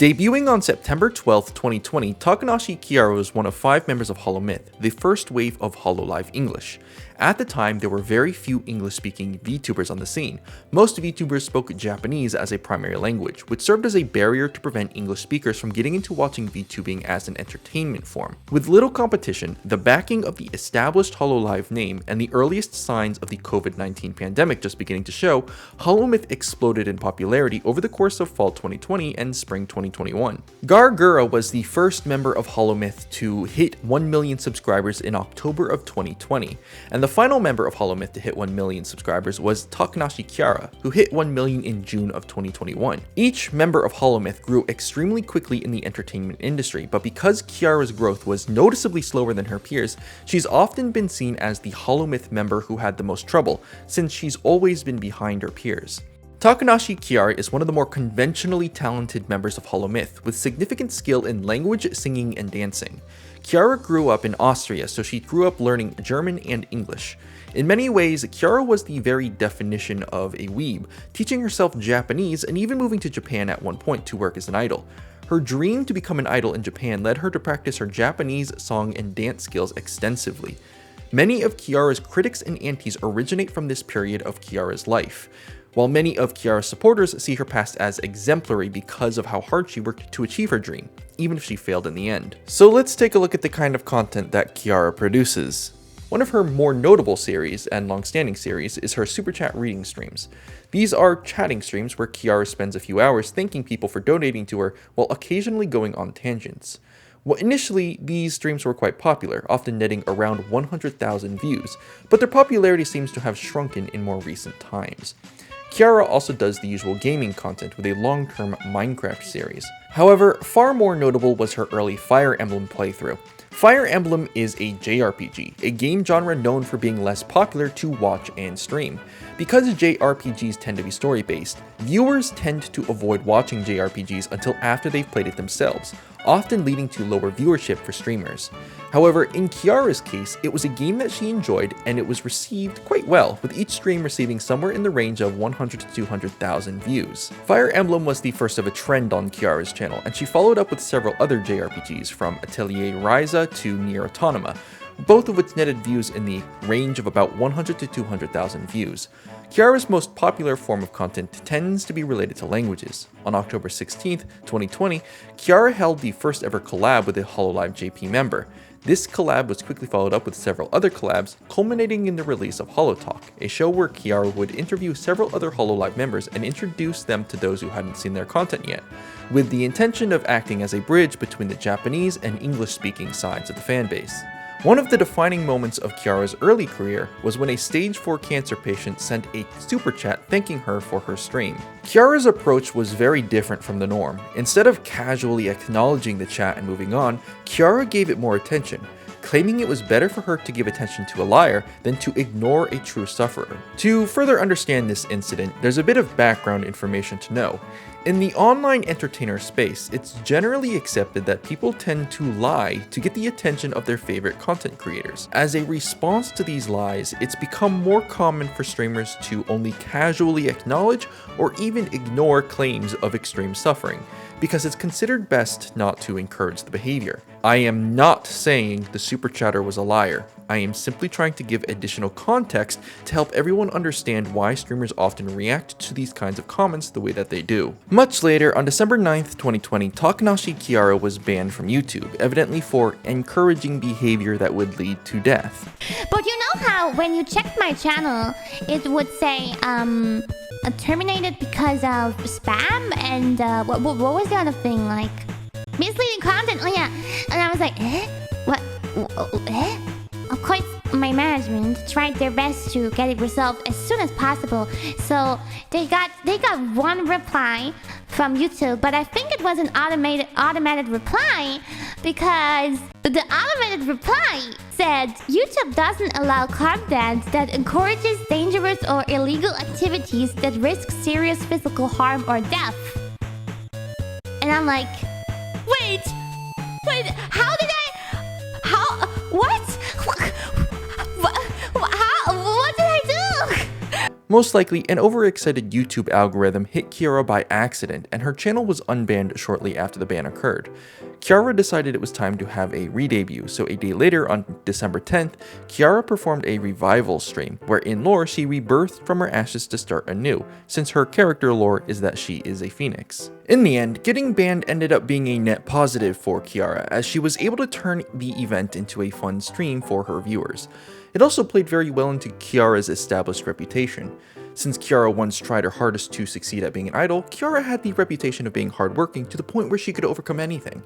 Debuting on September 12, 2020, Takanashi Kiara was one of 5 members of HoloMyth, the first wave of HoloLive English. At the time, there were very few English-speaking VTubers on the scene. Most VTubers spoke Japanese as a primary language, which served as a barrier to prevent English speakers from getting into watching VTubing as an entertainment form. With little competition, the backing of the established HoloLive name, and the earliest signs of the COVID-19 pandemic just beginning to show, HoloMyth exploded in popularity over the course of fall 2020 and spring 2021. Gargura was the first member of HoloMyth to hit 1 million subscribers in October of 2020, and the final member of HoloMyth to hit 1 million subscribers was Takanashi Kiara, who hit 1 million in June of 2021. Each member of HoloMyth grew extremely quickly in the entertainment industry, but because Kiara's growth was noticeably slower than her peers, she's often been seen as the HoloMyth member who had the most trouble, since she's always been behind her peers. Takanashi Kiara is one of the more conventionally talented members of HoloMyth, with significant skill in language, singing, and dancing. Kiara grew up in Austria, so she grew up learning German and English. In many ways, Kiara was the very definition of a weeb, teaching herself Japanese and even moving to Japan at one point to work as an idol. Her dream to become an idol in Japan led her to practice her Japanese song and dance skills extensively. Many of Kiara's critics and antis originate from this period of Kiara's life, while many of Kiara's supporters see her past as exemplary because of how hard she worked to achieve her dream, even if she failed in the end. So let's take a look at the kind of content that Kiara produces. One of her more notable series and long-standing series is her Super Chat reading streams. These are chatting streams where Kiara spends a few hours thanking people for donating to her while occasionally going on tangents. Well, initially, these streams were quite popular, often netting around 100,000 views, but their popularity seems to have shrunken in more recent times. Kiara also does the usual gaming content with a long-term Minecraft series. However, far more notable was her early Fire Emblem playthrough. Fire Emblem is a JRPG, a game genre known for being less popular to watch and stream. Because JRPGs tend to be story-based, viewers tend to avoid watching JRPGs until after they've played it themselves, often leading to lower viewership for streamers. However, in Kiara's case, it was a game that she enjoyed and it was received quite well, with each stream receiving somewhere in the range of 100 to 200,000 views. Fire Emblem was the first of a trend on Kiara's channel, and she followed up with several other JRPGs from Atelier Ryza to Nier Autonoma, both of which netted views in the range of about 100 to 200,000 views. Kiara's most popular form of content tends to be related to languages. On October 16, 2020, Kiara held the first ever collab with a HoloLive JP member. This collab was quickly followed up with several other collabs, culminating in the release of HoloTalk, a show where Kiara would interview several other HoloLive members and introduce them to those who hadn't seen their content yet, with the intention of acting as a bridge between the Japanese and English-speaking sides of the fanbase. One of the defining moments of Kiara's early career was when a stage 4 cancer patient sent a super chat thanking her for her stream. Kiara's approach was very different from the norm. Instead of casually acknowledging the chat and moving on, Kiara gave it more attention, claiming it was better for her to give attention to a liar than to ignore a true sufferer. To further understand this incident, there's a bit of background information to know. In the online entertainer space, it's generally accepted that people tend to lie to get the attention of their favorite content creators. As a response to these lies, it's become more common for streamers to only casually acknowledge or even ignore claims of extreme suffering, because it's considered best not to encourage the behavior. I am not saying the super chatter was a liar. I am simply trying to give additional context to help everyone understand why streamers often react to these kinds of comments the way that they do. Much later, on December 9th, 2020, Takanashi Kiara was banned from YouTube, evidently for encouraging behavior that would lead to death. But you know how when you checked my channel, it would say, terminated because of spam and what was the other thing, like misleading content? Oh yeah, and I was like, what? Of course, my management tried their best to get it resolved as soon as possible. So they got one reply from YouTube, but I think it was an automated reply, because the automated reply said YouTube doesn't allow content that encourages dangerous or illegal activities that risk serious physical harm or death. And I'm like, wait, what did I do? Most likely, an overexcited YouTube algorithm hit Kiara by accident, and her channel was unbanned shortly after the ban occurred. Kiara decided it was time to have a re-debut, so a day later, on December 10th, Kiara performed a revival stream, where in lore she rebirthed from her ashes to start anew, since her character lore is that she is a phoenix. In the end, getting banned ended up being a net positive for Kiara, as she was able to turn the event into a fun stream for her viewers. It also played very well into Kiara's established reputation. Since Kiara once tried her hardest to succeed at being an idol, Kiara had the reputation of being hardworking to the point where she could overcome anything.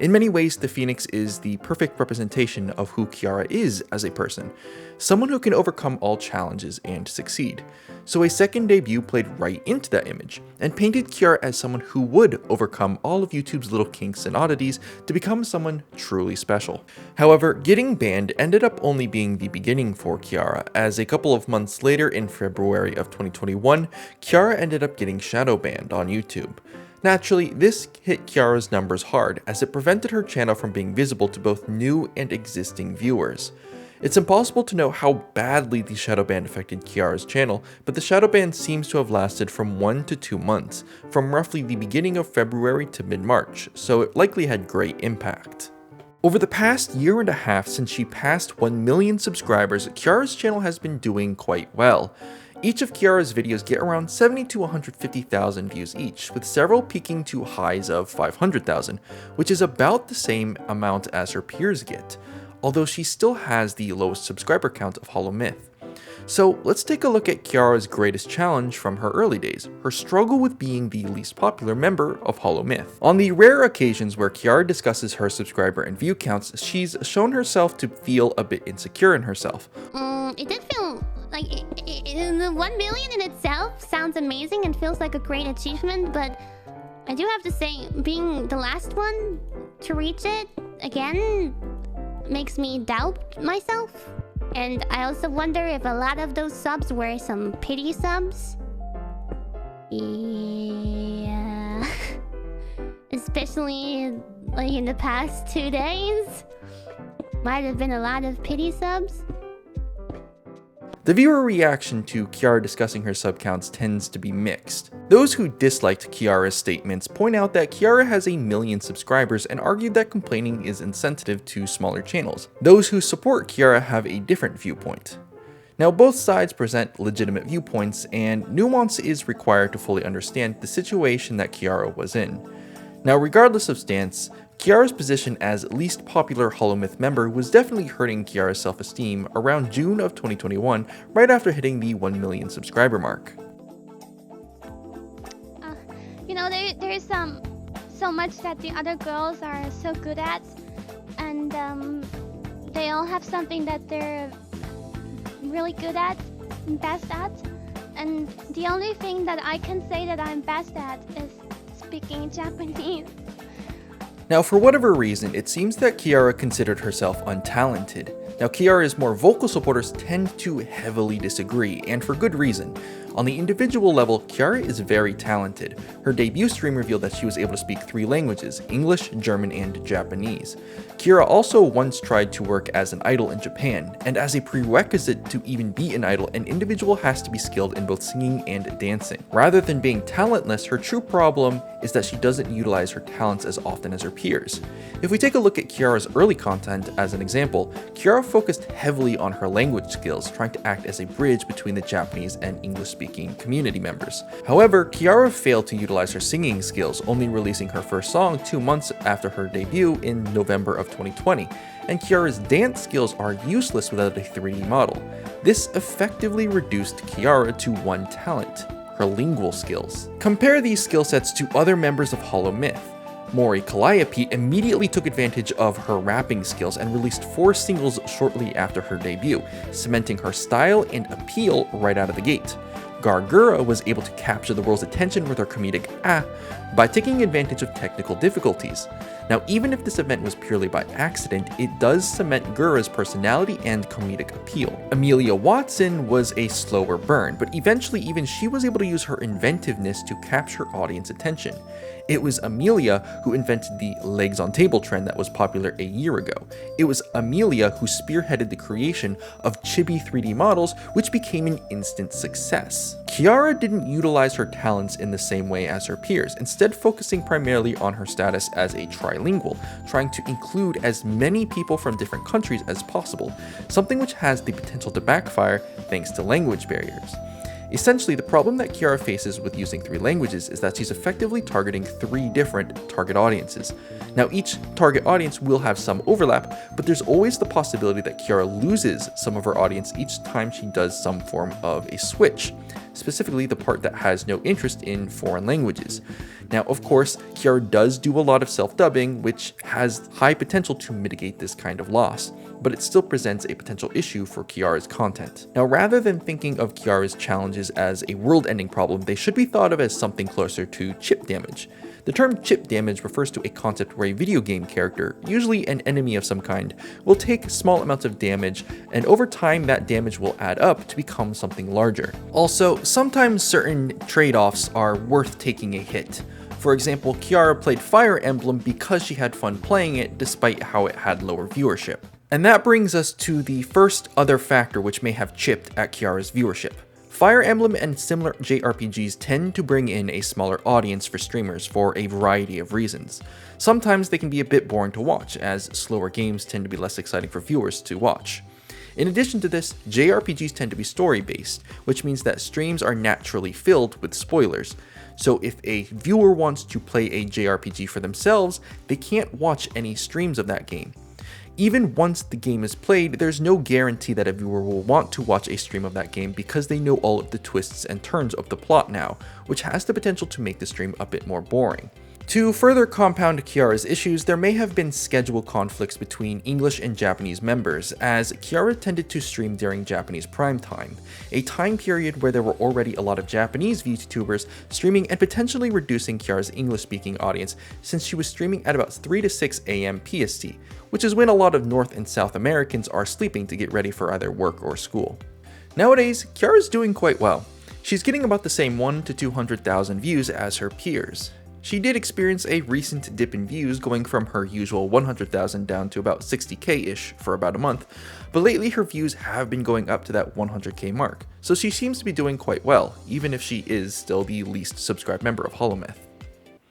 In many ways, the Phoenix is the perfect representation of who Kiara is as a person, someone who can overcome all challenges and succeed. So a second debut played right into that image, and painted Kiara as someone who would overcome all of YouTube's little kinks and oddities to become someone truly special. However, getting banned ended up only being the beginning for Kiara, as a couple of months later in February of 2021, Kiara ended up getting shadow banned on YouTube. Naturally, this hit Kiara's numbers hard, as it prevented her channel from being visible to both new and existing viewers. It's impossible to know how badly the shadow ban affected Kiara's channel, but the shadow ban seems to have lasted from 1 to 2 months, from roughly the beginning of February to mid-March, so it likely had great impact. Over the past year and a half since she passed 1 million subscribers, Kiara's channel has been doing quite well. Each of Kiara's videos get around 70 to 150,000 views each, with several peaking to highs of 500,000, which is about the same amount as her peers get, although she still has the lowest subscriber count of HoloMyth. So let's take a look at Kiara's greatest challenge from her early days, her struggle with being the least popular member of HoloMyth. On the rare occasions where Kiara discusses her subscriber and view counts, she's shown herself to feel a bit insecure in herself. It did feel like the 1 million in itself sounds amazing and feels like a great achievement, but I do have to say, being the last one to reach it again makes me doubt myself. And I also wonder if a lot of those subs were some pity subs. Yeah. Especially like in the past 2 days. Might have been a lot of pity subs. The viewer reaction to Kiara discussing her sub counts tends to be mixed. Those who disliked Kiara's statements point out that Kiara has 1 million subscribers and argued that complaining is insensitive to smaller channels. Those who support Kiara have a different viewpoint. Now, both sides present legitimate viewpoints, and nuance is required to fully understand the situation that Kiara was in. Now, regardless of stance, Kiara's position as least popular HoloMyth member was definitely hurting Kiara's self-esteem around June of 2021, right after hitting the 1 million subscriber mark. There's so much that the other girls are so good at, and they all have something that they're really good at and best at, and the only thing that I can say that I'm best at is speaking Japanese. Now, for whatever reason, it seems that Kiara considered herself untalented. Now, Kiara's more vocal supporters tend to heavily disagree, and for good reason. On the individual level, Kiara is very talented. Her debut stream revealed that she was able to speak 3 languages, English, German, and Japanese. Kiara also once tried to work as an idol in Japan, and as a prerequisite to even be an idol, an individual has to be skilled in both singing and dancing. Rather than being talentless, her true problem is that she doesn't utilize her talents as often as her peers. If we take a look at Kiara's early content as an example, Kiara focused heavily on her language skills, trying to act as a bridge between the Japanese and English-speaking community members. However, Kiara failed to utilize her singing skills, only releasing her first song 2 months after her debut in November of 2020, and Kiara's dance skills are useless without a 3D model. This effectively reduced Kiara to one talent: her lingual skills. Compare these skill sets to other members of HoloMyth. Mori Calliope immediately took advantage of her rapping skills and released 4 singles shortly after her debut, cementing her style and appeal right out of the gate. Gargura was able to capture the world's attention with her comedic by taking advantage of technical difficulties. Now, even if this event was purely by accident, it does cement Gura's personality and comedic appeal. Amelia Watson was a slower burn, but eventually even she was able to use her inventiveness to capture audience attention. It was Amelia who invented the legs on table trend that was popular a year ago. It was Amelia who spearheaded the creation of chibi 3D models, which became an instant success. Kiara didn't utilize her talents in the same way as her peers, instead focusing primarily on her status as a trilingual, trying to include as many people from different countries as possible, something which has the potential to backfire thanks to language barriers. Essentially, the problem that Kiara faces with using 3 languages is that she's effectively targeting 3 different target audiences. Now, each target audience will have some overlap, but there's always the possibility that Kiara loses some of her audience each time she does some form of a switch, specifically the part that has no interest in foreign languages. Now, of course, Kiara does do a lot of self-dubbing, which has high potential to mitigate this kind of loss, but it still presents a potential issue for Kiara's content. Now, rather than thinking of Kiara's challenges as a world-ending problem, they should be thought of as something closer to chip damage. The term chip damage refers to a concept where a video game character, usually an enemy of some kind, will take small amounts of damage, and over time that damage will add up to become something larger. Also, sometimes certain trade-offs are worth taking a hit. For example, Kiara played Fire Emblem because she had fun playing it despite how it had lower viewership. And that brings us to the first other factor which may have chipped at Kiara's viewership. Fire Emblem and similar JRPGs tend to bring in a smaller audience for streamers for a variety of reasons. Sometimes they can be a bit boring to watch, as slower games tend to be less exciting for viewers to watch. In addition to this, JRPGs tend to be story-based, which means that streams are naturally filled with spoilers. So if a viewer wants to play a JRPG for themselves, they can't watch any streams of that game. Even once the game is played, there's no guarantee that a viewer will want to watch a stream of that game because they know all of the twists and turns of the plot now, which has the potential to make the stream a bit more boring. To further compound Kiara's issues, there may have been schedule conflicts between English and Japanese members, as Kiara tended to stream during Japanese prime time, a time period where there were already a lot of Japanese VTubers streaming and potentially reducing Kiara's English-speaking audience since she was streaming at about 3 to 6 AM PST, which is when a lot of North and South Americans are sleeping to get ready for either work or school. Nowadays, Kiara's doing quite well. She's getting about the same 100,000 to 200,000 views as her peers. She did experience a recent dip in views, going from her usual 100,000 down to about 60k-ish for about a month, but lately her views have been going up to that 100k mark, so she seems to be doing quite well, even if she is still the least subscribed member of HoloMyth.